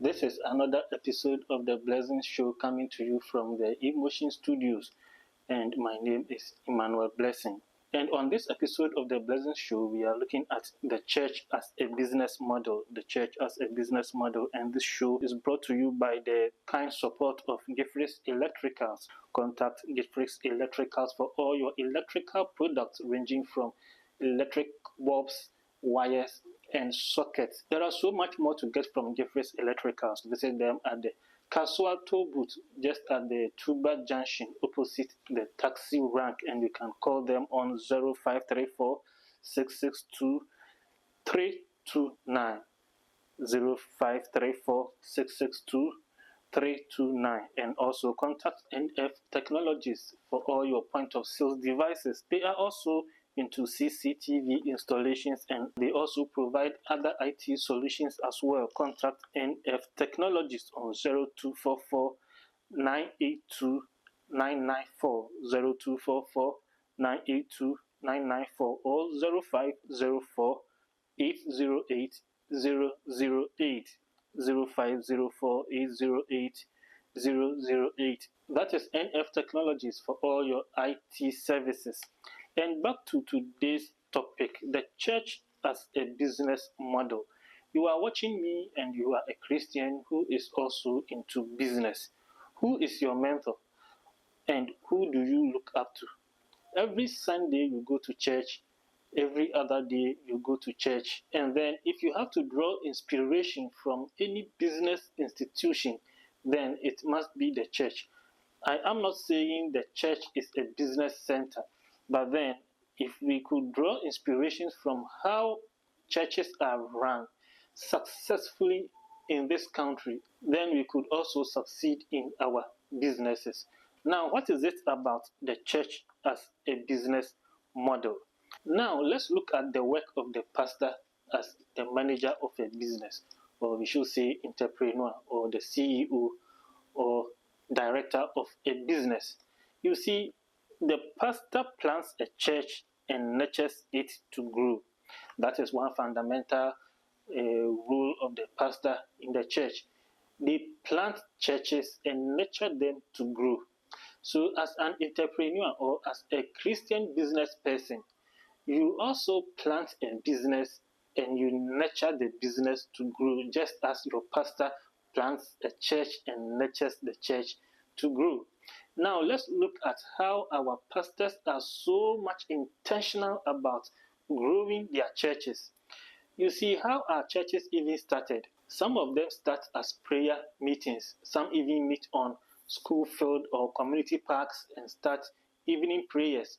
This is another episode of the Blessing Show coming to you from the Emotion Studios, and my name is Emmanuel Blessing. And on this episode of the Blessing Show, we are looking at the church as a business model. The church as a business model, and this show is brought to you by the kind support of Gifris Electricals. Contact Gifris Electricals for all your electrical products ranging from electric bulbs, wires, and sockets. There are so much more to get from Gifris Electricals. Visit them at the Casual Toll Booth just at the Tuba Junction opposite the taxi rank, and you can call them on 0534 662 329 0534 662 329, and also contact NF Technologies for all your point of sales devices. They are also into CCTV installations, and they also provide other IT solutions as well. Contact NF Technologies on 0244 982 994 0244 982 994 or 0504 808 008 0504 808 008. That is NF Technologies for all your IT services. And back to today's topic, the church as a business model. You are watching me and you are a Christian who is also into business. Who is your mentor? And who do you look up to? Every Sunday you go to church, every other day you go to church, and then if you have to draw inspiration from any business institution, then it must be the church. I am not saying the church is a business center, but then if we could draw inspirations from how churches are run successfully in this country, then we could also succeed in our businesses. Now, what is it about the church as a business model? Now, let's look at the work of the pastor as the manager of a business, or we should say entrepreneur, or the CEO, or director of a business. You see, the pastor plants a church and nurtures it to grow. That is one fundamental role of the pastor in the church. They plant churches and nurture them to grow. So, as an entrepreneur or as a Christian business person, you also plant a business and you nurture the business to grow, just as your pastor plants a church and nurtures the church to grow. Now, let's look at how our pastors are so much intentional about growing their churches. You see how our churches even started. Some of them start as prayer meetings. Some even meet on school field or community parks and start evening prayers.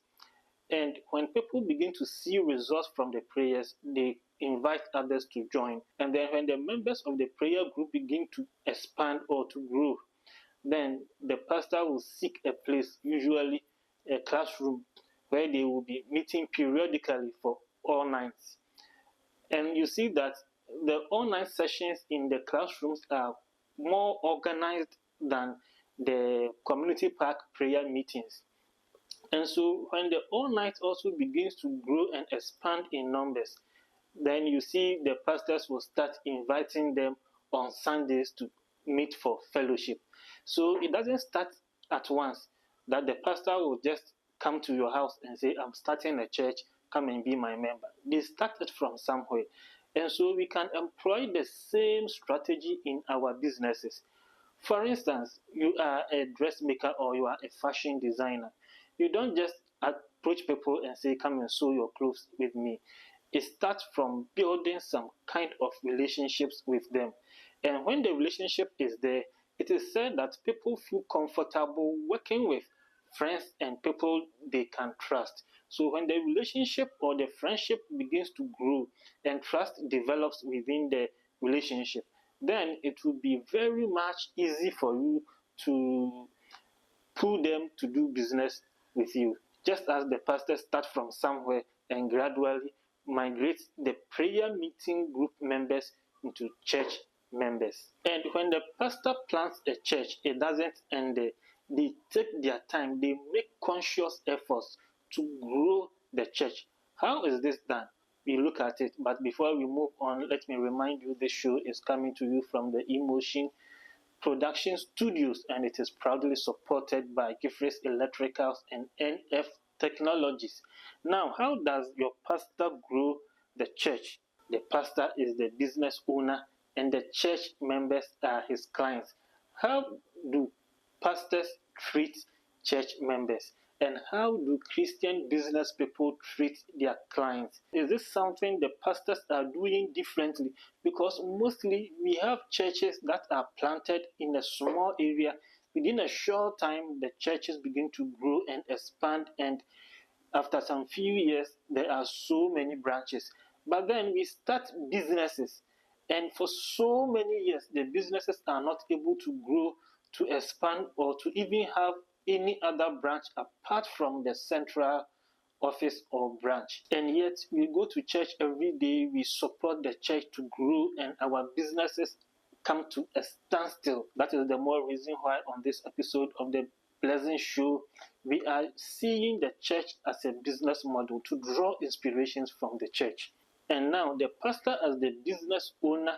And when people begin to see results from the prayers, they invite others to join. And then when the members of the prayer group begin to expand or to grow, then the pastor will seek a place, usually a classroom, where they will be meeting periodically for all nights. And you see that the all-night sessions in the classrooms are more organized than the community park prayer meetings. And so when the all-night also begins to grow and expand in numbers, then you see the pastors will start inviting them on Sundays to meet for fellowship. So it doesn't start at once that the pastor will just come to your house and say, I'm starting a church, come and be my member. They started from somewhere. And so we can employ the same strategy in our businesses. For instance, you are a dressmaker or you are a fashion designer. You don't just approach people and say, come and sew your clothes with me. It starts from building some kind of relationships with them. And when the relationship is there, it is said that people feel comfortable working with friends and people they can trust. So when the relationship or the friendship begins to grow and trust develops within the relationship, then it will be very much easy for you to pull them to do business with you. Just as the pastor starts from somewhere and gradually migrates the prayer meeting group members into church members. And when the pastor plants a church, it doesn't end there. They take their time, they make conscious efforts to grow the church. How is this done? we look at it. But before we move on, let me remind you this show is coming to you from the Emotion Production Studios, and it is proudly supported by Gifres Electricals and NF Technologies. Now, how does your pastor grow the church? The pastor is the business owner and the church members are his clients. How do pastors treat church members? And how do Christian business people treat their clients? Is this something the pastors are doing differently? Because mostly we have churches that are planted in a small area. Within a short time, the churches begin to grow and expand, and after some few years, there are so many branches. But then we start businesses, and for so many years, the businesses are not able to grow, to expand, or to even have any other branch apart from the central office or branch. And yet, we go to church every day, we support the church to grow, and our businesses come to a standstill. That is the more reason why on this episode of the Pleasant Show, we are seeing the church as a business model to draw inspirations from the church. And now the pastor, as the business owner,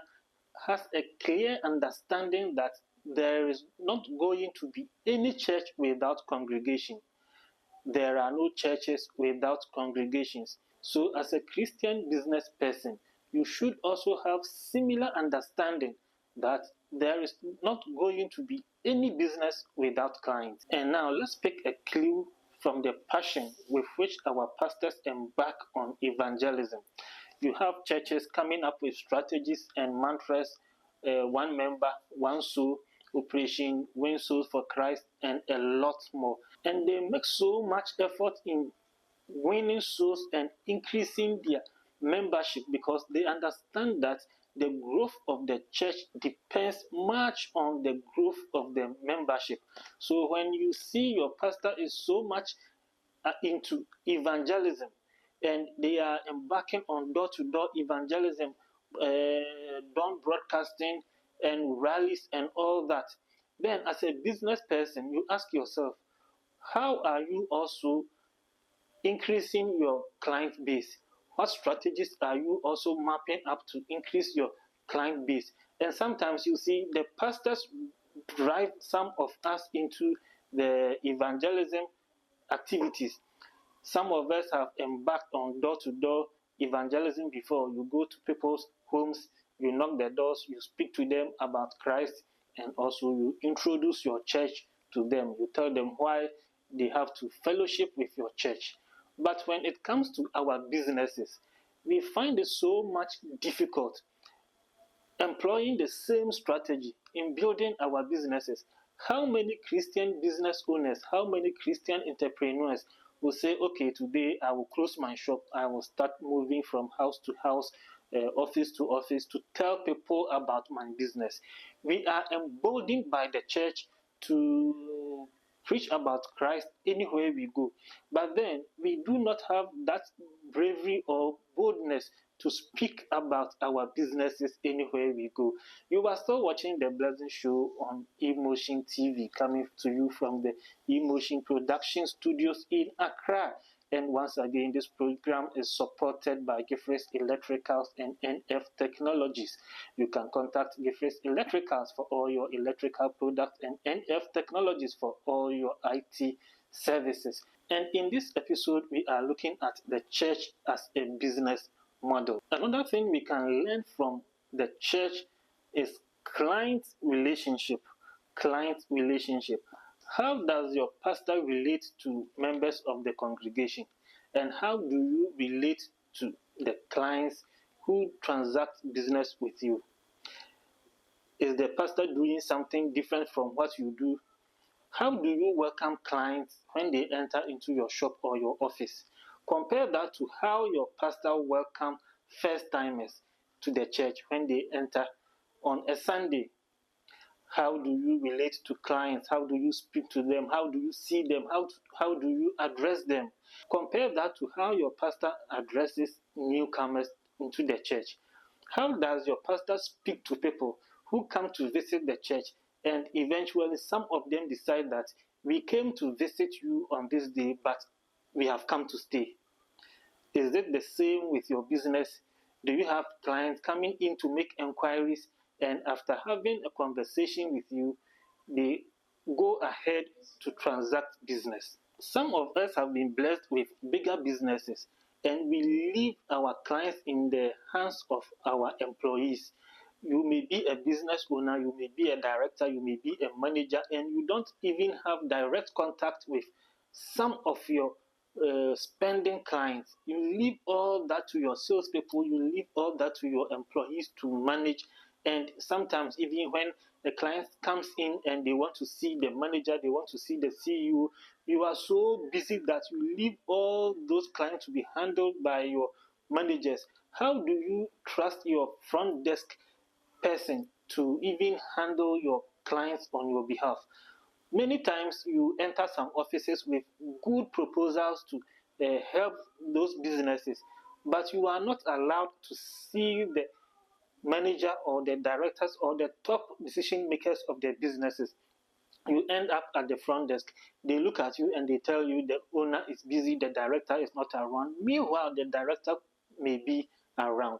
has a clear understanding that there is not going to be any church without congregation. There are no churches without congregations. So as a Christian business person, you should also have similar understanding that there is not going to be any business without clients. And now let's pick a clue from the passion with which our pastors embark on evangelism. You have churches coming up with strategies and mantras, one member, one soul, Operation Win Souls for Christ, and a lot more. And they make so much effort in winning souls and increasing their membership because they understand that the growth of the church depends much on the growth of the membership. So when you see your pastor is so much into evangelism and they are embarking on door-to-door evangelism, dawn broadcasting and rallies and all that, then as a business person, you ask yourself, how are you also increasing your client base? What strategies are you also mapping up to increase your client base? And sometimes you see the pastors drive some of us into the evangelism activities. Some of us have embarked on door-to-door evangelism before. You go to people's homes, you knock their doors, you speak to them about Christ, and also you introduce your church to them. You tell them why they have to fellowship with your church. But when it comes to our businesses, we find it so much difficult employing the same strategy in building our businesses. How many Christian business owners, how many Christian entrepreneurs will say, okay, today I will close my shop, I will start moving from house to house, office to office to tell people about my business? We are emboldened by the church to preach about Christ anywhere we go. But then we do not have that bravery or boldness to speak about our businesses anywhere we go. You are still watching the Blessing Show on Emotion TV, coming to you from the Emotion Production Studios in Accra. And once again, this program is supported by Gifres Electricals and NF Technologies. You can contact Gifres Electricals for all your electrical products and NF Technologies for all your IT services. And in this episode, we are looking at the church as a business model. Another thing we can learn from the church is client relationship. Client relationship. How does your pastor relate to members of the congregation? And how do you relate to the clients who transact business with you? Is the pastor doing something different from what you do? How do you welcome clients when they enter into your shop or your office? Compare that to how your pastor welcomes first-timers to the church when they enter on a Sunday. How do you relate to clients? How do you speak to them? How do you see them? How do you address them? Compare that to how your pastor addresses newcomers into the church. How does your pastor speak to people who come to visit the church, and eventually some of them decide that we came to visit you on this day, but we have come to stay? Is it the same with your business? Do you have clients coming in to make inquiries, and after having a conversation with you, they go ahead to transact business? Some of us have been blessed with bigger businesses, and we leave our clients in the hands of our employees. You may be a business owner, you may be a director, you may be a manager, and you don't even have direct contact with some of your spending clients. You leave all that to your salespeople, you leave all that to your employees to manage. And sometimes, even when the client comes in and they want to see the manager, they want to see the CEO, you are so busy that you leave all those clients to be handled by your managers. How do you trust your front desk person to even handle your clients on your behalf? Many times you enter some offices with good proposals to help those businesses, but you are not allowed to see the manager or the directors or the top decision makers of their businesses. You end up at the front desk. They look at you and they tell you the owner is busy, the director is not around. Meanwhile, the director may be around.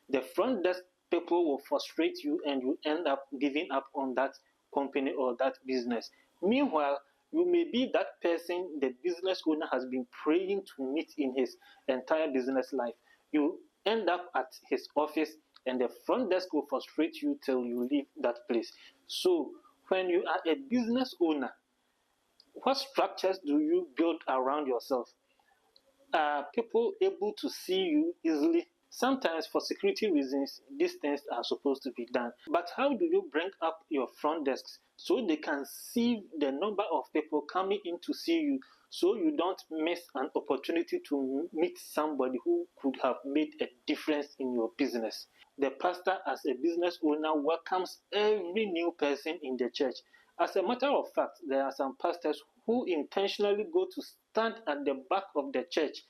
The front desk people will frustrate you and you end up giving up on that company or that business. Meanwhile, you may be that person the business owner has been praying to meet in his entire business life. You end up at his office and the front desk will frustrate you till you leave that place. So, when you are a business owner, what structures do you build around yourself? Are people able to see you easily? Sometimes, for security reasons, these things are supposed to be done. But how do you bring up your front desks so they can see the number of people coming in to see you, so you don't miss an opportunity to meet somebody who could have made a difference in your business? The pastor, as a business owner, welcomes every new person in the church. As a matter of fact, there are some pastors who intentionally go to stand at the back of the church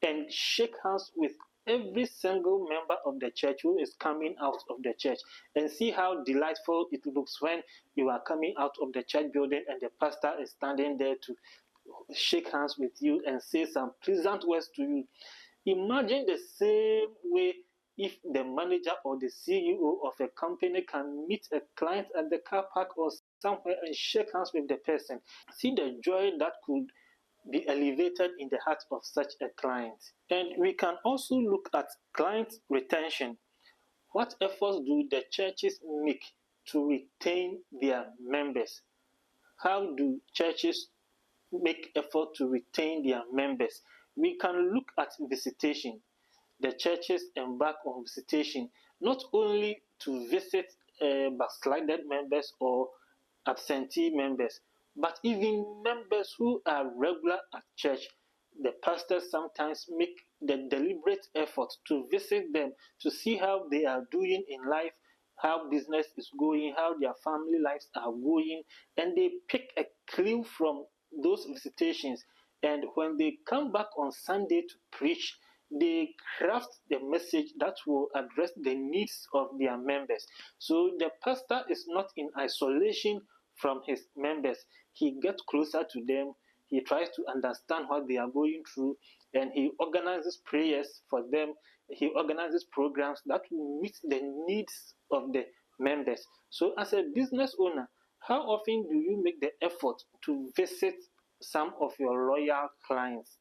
and shake hands with every single member of the church who is coming out of the church, and see how delightful it looks when you are coming out of the church building and the pastor is standing there to shake hands with you and say some pleasant words to you. Imagine the same way if the manager or the CEO of a company can meet a client at the car park or somewhere and shake hands with the person. See the joy that could be elevated in the heart of such a client. And we can also look at client retention. What efforts do the churches make to retain their members? How do churches make effort to retain their members? We can look at visitation. The churches embark on visitation not only to visit backslided members or absentee members, but even members who are regular at church. The pastors sometimes make the deliberate effort to visit them to see how they are doing in life, how business is going, how their family lives are going, and they pick a clue from those visitations. And when they come back on Sunday to preach, they craft the message that will address the needs of their members. So the pastor is not in isolation from his members. He gets closer to them, he tries to understand what they are going through, and he organizes prayers for them. He organizes programs that will meet the needs of the members. So, as a business owner, how often do you make the effort to visit some of your loyal clients?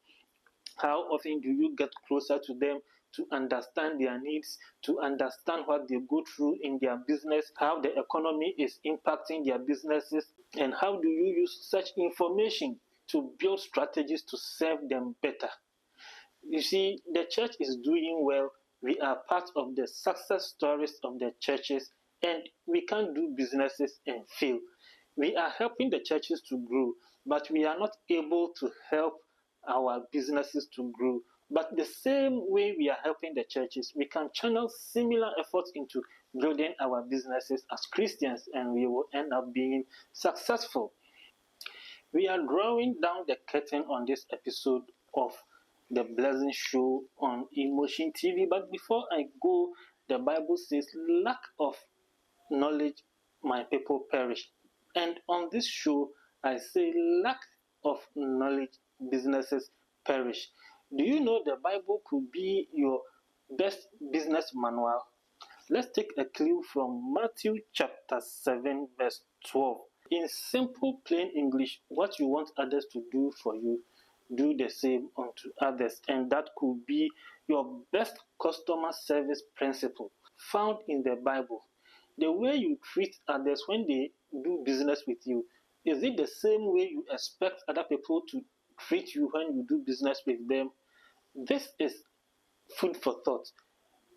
How often do you get closer to them to understand their needs, to understand what they go through in their business, how the economy is impacting their businesses, and how do you use such information to build strategies to serve them better? You see, the church is doing well. We are part of the success stories of the churches, and we can't do businesses and fail. We are helping the churches to grow, but we are not able to help our businesses to grow. But the same way we are helping the churches, we can channel similar efforts into building our businesses as Christians, and we will end up being successful. We are drawing down the curtain on this episode of the Blessing Show on Emotion TV. But before I go, the Bible says, lack of knowledge, my people perish. And on this show, I say, lack of knowledge, businesses perish. Do you know the Bible could be your best business manual? Let's take a clue from Matthew chapter 7 verse 12. In simple plain English, what you want others to do for you, do the same unto others. And that could be your best customer service principle found in the Bible. The way you treat others when they do business with you, is it the same way you expect other people to treat you when you do business with them? This is food for thought,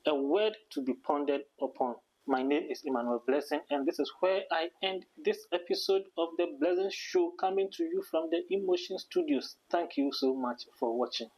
a word to be pondered upon. My name is Emmanuel Blessing, and this is where I end this episode of the Blessing Show, coming to you from the Emotion Studios. Thank you so much for watching.